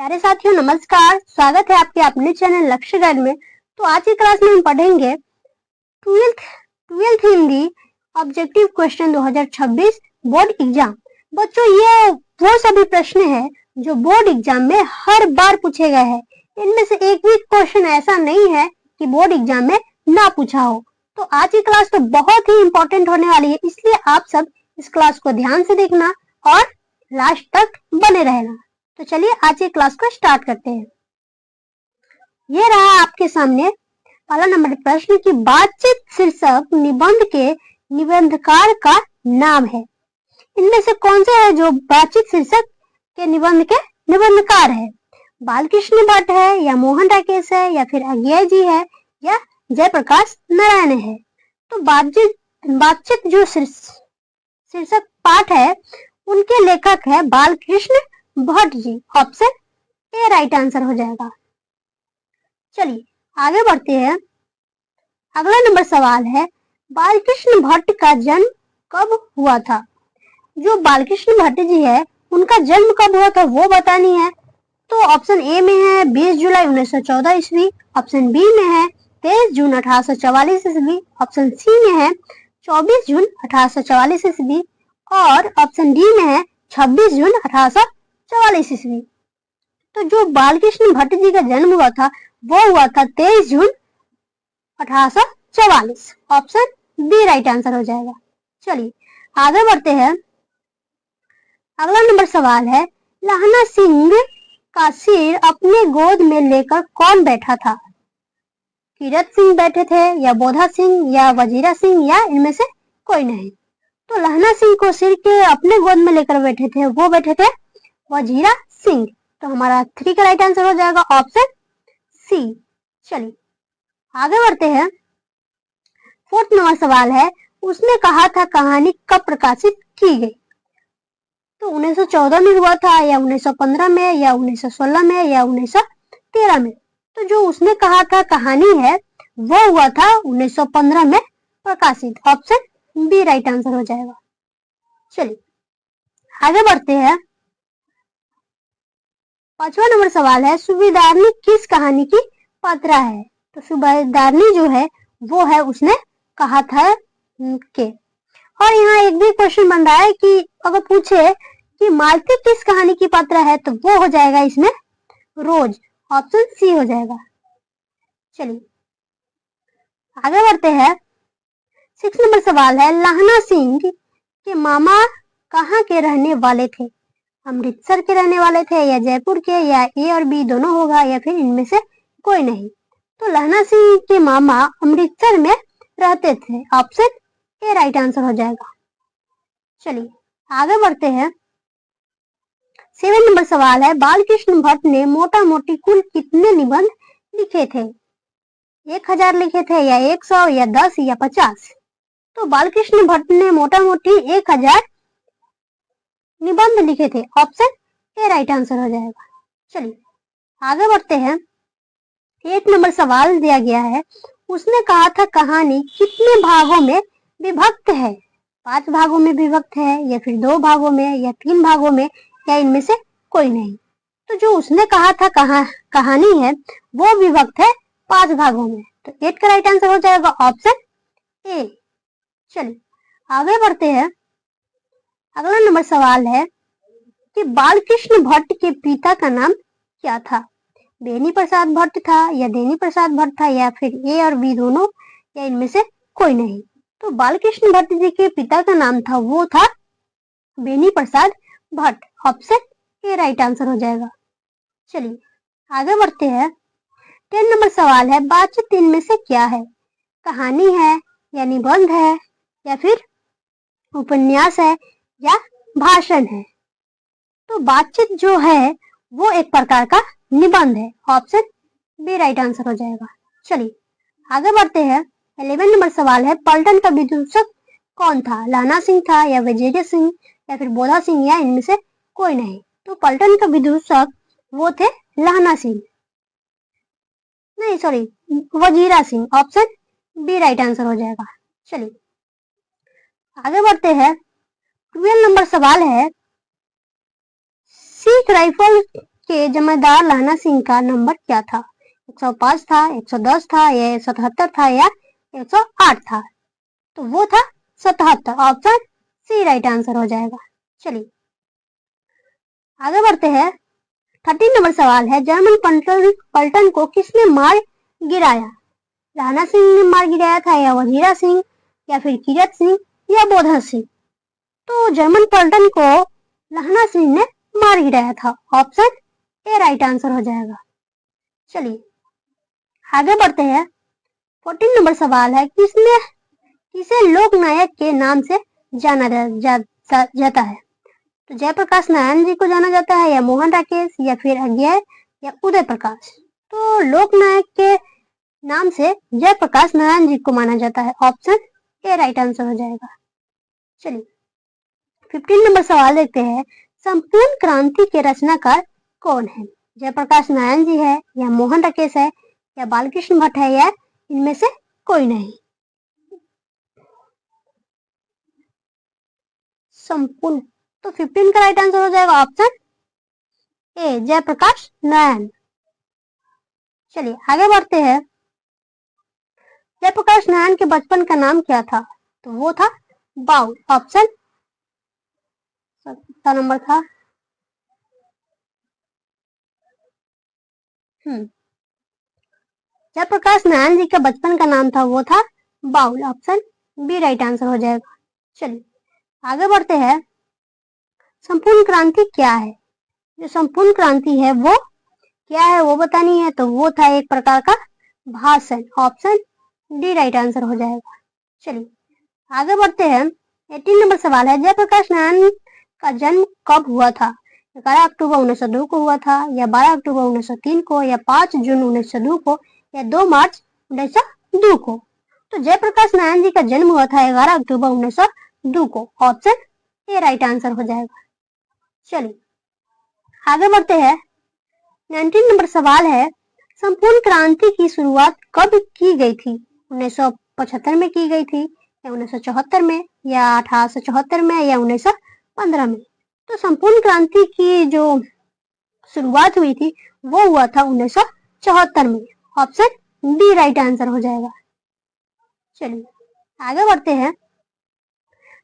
प्यारे साथियों नमस्कार, स्वागत है आपके अपने चैनल लक्ष्य गाइड में। तो आज की क्लास में हम पढ़ेंगे twelfth Hindi objective question 2026 board exam. बच्चों ये वो सभी प्रश्न हैं जो बोर्ड एग्जाम में हर बार पूछे गए हैं। इनमें से एक भी क्वेश्चन ऐसा नहीं है कि बोर्ड एग्जाम में ना पूछा हो। तो आज की क्लास तो बहुत ही इंपॉर्टेंट होने वाली है, इसलिए आप सब इस क्लास को ध्यान से देखना और लास्ट तक बने रहना। तो चलिए आज की क्लास को स्टार्ट करते हैं। ये रहा आपके सामने पहला नंबर प्रश्न की बातचीत शीर्षक निबंध के निबंधकार का नाम है। इनमें से कौन से है जो बातचीत शीर्षक के निबंध के निबंधकार है? बालकृष्ण भट्ट है या मोहन राकेश है या फिर अज्ञे जी है या जयप्रकाश नारायण है? तो बातचीत जो शीर्षक पाठ है उनके लेखक है Balkrishna Bhatt ji. Option A right answer हो जाएगा। चलिए आगे बढ़ते हैं। अगला नंबर सवाल है बालकृष्ण भट्ट का जन्म कब हुआ था? जो बालकृष्ण भट्ट जी है उनका जन्म कब हुआ था वो बतानी है। तो ऑप्शन ए में है 20 जुलाई 1914 ईस्वी, ऑप्शन बी में है 23 जून 1844 ईस्वी, ऑप्शन सी में है 24 जून 1844 ईस्वी और ऑप्शन डी में है 26 जून 1844 ईस्वी। तो जो बालकृष्ण भट्ट जी का जन्म हुआ था वो हुआ था 23 जून 1844। ऑप्शन बी राइट आंसर हो जाएगा। चलिए आगे बढ़ते हैं। अगला नंबर सवाल है लहना सिंह का सिर अपने गोद में लेकर कौन बैठा था? कीरत सिंह बैठे थे या बोधा सिंह या वजीरा सिंह या इनमें से कोई नहीं? तो लहना सिंह को सिर के अपने गोद में लेकर बैठे थे वो बैठे थे वजीरा सिंह। तो हमारा 3 का राइट आंसर हो जाएगा ऑप्शन सी। चलिए आगे बढ़ते हैं। 4th नंबर सवाल है उसने कहा था कहानी कब प्रकाशित की गई? तो 1914 में हुआ था या 1915 में या 1916 में या 1913 में? तो जो उसने कहा था कहानी है वो हुआ था 1915 में प्रकाशित। ऑप्शन बी राइट आंसर हो जाएगा। चलिए आगे बढ़ते हैं। 5वां नंबर सवाल है सूबेदारनी किस कहानी की पात्रा है? तो सूबेदारनी जो है वो है उसने कहा था के। और यहाँ एक भी क्वेश्चन बन रहा है कि अगर पूछे कि मालती किस कहानी की पात्रा है तो वो हो जाएगा इसमें रोज। ऑप्शन सी हो जाएगा। चलिए आगे बढ़ते हैं। 6 नंबर सवाल है लहना सिंह के मामा कहाँ के रहने वाले थे? अमृतसर के रहने वाले थे या जयपुर के या ए और बी दोनों होगा या फिर इनमें से कोई नहीं? तो लहना सिंह के मामा अमृतसर में रहते थे। ऑप्शन ए राइट आंसर हो जाएगा। चलिए आगे बढ़ते हैं। 7 नंबर सवाल है बालकृष्ण भट्ट ने मोटा मोटी कुल कितने निबंध लिखे थे? 1000 लिखे थे या 100 या 10 या 50? तो बालकृष्ण भट्ट ने मोटा मोटी 1000 निबंध लिखे थे। ऑप्शन ए राइट आंसर हो जाएगा। चलिए आगे बढ़ते हैं। 8 नंबर सवाल दिया गया है उसने कहा था कहानी कितने भागों में विभक्त है? 5 भागों में विभक्त है या फिर 2 भागों में या 3 भागों में या इनमें से कोई नहीं? तो जो उसने कहा था कहानी है वो विभक्त है 5 भागों में। तो 8 का राइट आंसर हो जाएगा ऑप्शन ए। चलिए आगे बढ़ते हैं। अगला नंबर सवाल है कि बालकृष्ण भट्ट के पिता का नाम क्या था? बेनी प्रसाद भट्ट था या देनी प्रसाद भट्ट था या फिर ए और बी दोनों या इनमें से कोई नहीं? तो बालकृष्ण भट्ट जी के पिता का नाम था वो था Beni Prasad Bhatt. Option A right answer हो जाएगा। चलिए आगे बढ़ते हैं। 10 नंबर सवाल है बातचीत इनमें से क्या है? कहानी है या निबंध है या फिर उपन्यास है या भाषण है? तो बातचीत जो है वो एक प्रकार का निबंध है। ऑप्शन बी राइट आंसर हो जाएगा। चलिए आगे बढ़ते हैं। 11 नंबर सवाल है पलटन का विदूषक कौन था? लहना सिंह था या वजीरा सिंह या फिर बोधा सिंह या इनमें से कोई नहीं? तो पलटन का विदूषक वो थे लहना सिंह, नहीं sorry Wazira Singh. Option B right answer हो जाएगा। चलिए आगे बढ़ते हैं। 12 नंबर सवाल है सिख राइफल के जमादार लहना सिंह का नंबर क्या था? 105 था, 110 था, या 177 था, या 108 था? तो वो था 77। ऑप्शन सी राइट आंसर हो जाएगा। चलिए आगे बढ़ते हैं। 13 नंबर सवाल है, जर्मन पलटन को किसने मार गिराया? लहना सिंह ने मार गिराया था, या वजीरा सिंह, या फिर कीरत सिंह, या बोधा सिंह? तो जर्मन पलटन को लहना सिंह ने मार गिराया था। ऑप्शन ए राइट आंसर हो जाएगा। चलिए आगे बढ़ते हैं। 14 नंबर सवाल है, किसे लोकनायक के नाम से जाना जाता है? तो जयप्रकाश नारायण जी को जाना जाता है, या मोहन राकेश, या फिर अज्ञे, या उदय प्रकाश? तो लोकनायक के नाम से जयप्रकाश नारायण जी को माना जाता है। ऑप्शन ए राइट आंसर हो जाएगा। चलिए 15 नंबर सवाल देखते हैं, संपूर्ण क्रांति के रचनाकार कौन है? जयप्रकाश नारायण जी है, या मोहन राकेश है, या बालकृष्ण भट्ट है, या इनमें से कोई नहीं? संपूर्ण, तो 15 का राइट आंसर हो जाएगा ऑप्शन ए जयप्रकाश नारायण। चलिए आगे बढ़ते हैं। जयप्रकाश नारायण के बचपन का नाम क्या था? तो वो था बाउल। ऑप्शन 7 नंबर था। जयप्रकाश नारायण जी का बचपन का नाम था वो था Baul. Option B right answer हो जाएगा। चलिए आगे बढ़ते हैं। संपूर्ण क्रांति क्या है? जो संपूर्ण क्रांति है वो क्या है वो बतानी है, तो वो था एक प्रकार का भाषण। ऑप्शन डी राइट आंसर हो जाएगा। चलिए आगे बढ़ते हैं। 18 नंबर सवाल है, जयप्रकाश नारायण का जन्म कब हुआ था? 11 अक्टूबर 1902 को हुआ था, या 12 अक्टूबर 1903 को, या 5 जून 1902 को, या 2 मार्च 1902 को? तो जयप्रकाश नारायण जी का जन्म हुआ था 11 अक्टूबर 1902 को। ऑप्शन ए राइट आंसर हो जाएगा। चलिए आगे बढ़ते हैं। 19 नंबर सवाल है, संपूर्ण क्रांति की शुरुआत कब की गई थी? 1975 में की गई थी, या 1974 में, या 1874 में, या 1915 में? तो संपूर्ण क्रांति की जो शुरुआत हुई थी वो हुआ था 1974 में। ऑप्शन डी राइट आंसर हो जाएगा। चलिए आगे बढ़ते हैं।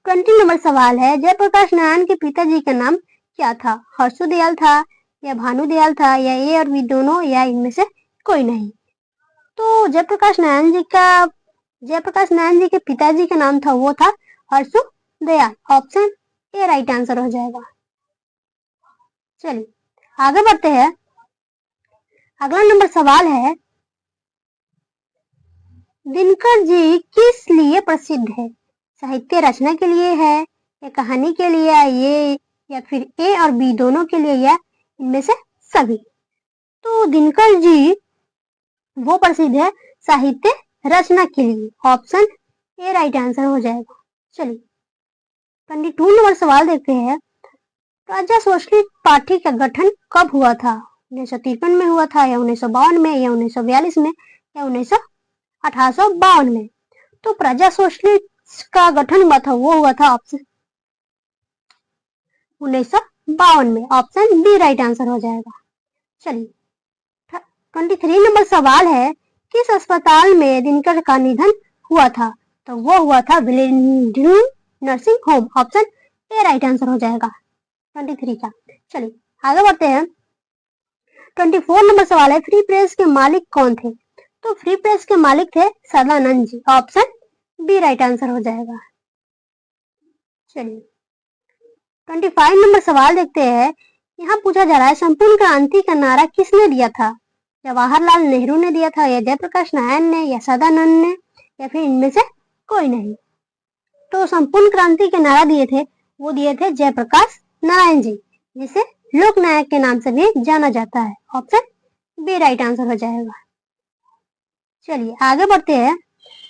20 नंबर सवाल है, जयप्रकाश नारायण के पिताजी का नाम क्या था? हर्षदयाल था, या भानुदयाल था, या ए और बी दोनों, या इनमें से कोई नहीं? तो जयप्रकाश नारायण जी के पिताजी का नाम था वो था हर्षदयाल। ऑप्शन ए राइट आंसर हो जाएगा। चलिए आगे बढ़ते हैं। अगला नंबर सवाल है, दिनकर जी किस लिए प्रसिद्ध है? साहित्य रचना के लिए है, या कहानी के लिए, या फिर ए और बी दोनों के लिए, या इनमें से सभी? तो दिनकर जी वो प्रसिद्ध है साहित्य रचना के लिए। ऑप्शन ए राइट आंसर हो जाएगा। चलिए 22 नंबर सवाल देखते हैं। प्रजा सोशलिस्ट पार्टी का गठन कब हुआ था? 1953 में हुआ था, या 1952 में, या 1942 में, या 1852 में? तो प्रजा सोशलिस्ट का गठन हुआ था वो हुआ था ऑप्शन 1952 में। ऑप्शन बी राइट आंसर हो जाएगा। चलिए 23 नंबर सवाल है, किस अस्पताल में दिनकर का निधन हुआ था? तो वो हुआ था विलेंडू nursing home. Option A right answer हो जाएगा 23 का। चलिए आगे बढ़ते हैं। 24 नंबर सवाल है, फ्री प्रेस के मालिक कौन थे? तो फ्री प्रेस के मालिक थे Sadanand ji. Option B right answer हो जाएगा। चलिए 25 नंबर सवाल देखते हैं। यहाँ पूछा जा रहा है, संपूर्ण क्रांति का नारा किसने दिया था? जवाहरलाल नेहरू ने दिया था, या जयप्रकाश नारायण ने, या सदानंद ने, या फिर इनमें से कोई नहीं? तो संपूर्ण क्रांति के नारा दिए थे जयप्रकाश नारायण जी, जिसे लोकनायक के नाम से भी जाना जाता है। ऑप्शन बी राइट आंसर हो जाएगा। चलिए आगे बढ़ते हैं।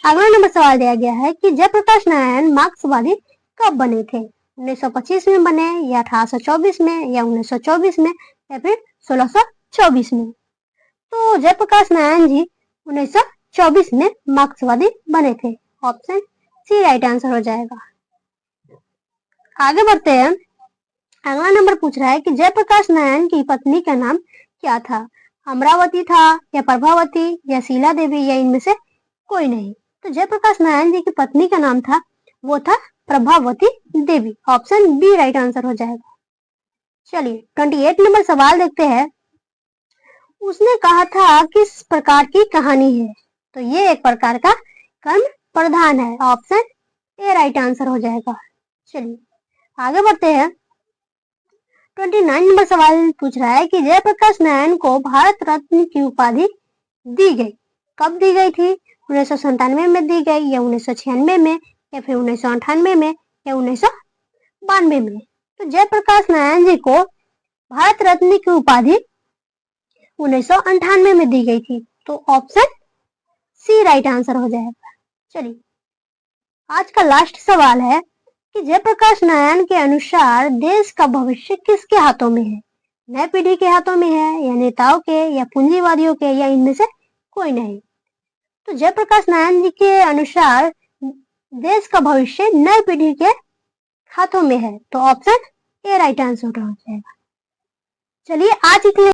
अगला नंबर सवाल दिया गया है कि जयप्रकाश नारायण मार्क्सवादी कब बने थे? 1925 में बने, या 1824 में, या 1924 में, या फिर 1624 में? तो जयप्रकाश नारायण जी 1924 में मार्क्सवादी बने थे। ऑप्शन सी राइट आंसर हो जाएगा। आगे बढ़ते हैं। अगला नंबर पूछ रहा है कि जयप्रकाश नारायण की पत्नी का नाम क्या था? अमरावती था या प्रभावती या शीला देवी या इनमें से कोई नहीं। तो जयप्रकाश नारायण जी की पत्नी का नाम था, वो था Prabhavati Devi. Option B right answer हो जाएगा। चलिए 28 नंबर सवाल देखते हैं। उसने कहा था किस प्रकार की कहानी है? तो ये एक प्रकार का कर्म प्रधान है। ऑप्शन ए राइट आंसर हो जाएगा। चलिए आगे बढ़ते हैं। 29 नंबर सवाल पूछ रहा है कि जयप्रकाश नारायण को भारत रत्न की उपाधि दी गई, कब दी गई थी? 1997 में दी गई या 1996 में या फिर 1998 में या 1992 में? तो जयप्रकाश नारायण जी को भारत रत्न की उपाधि 1998 में दी गई थी। तो ऑप्शन सी राइट आंसर हो जाएगा। चलिए आज का लास्ट सवाल है कि जयप्रकाश नारायण के अनुसार देश का भविष्य किसके हाथों में है? नई पीढ़ी के हाथों में है या नेताओं के या पूंजीवादियों के या इनमें से कोई नहीं? तो जयप्रकाश नारायण जी के अनुसार देश का भविष्य नई पीढ़ी के हाथों में है। तो ऑप्शन ए राइट आंसर हो जाएगा। चलिए आज इतने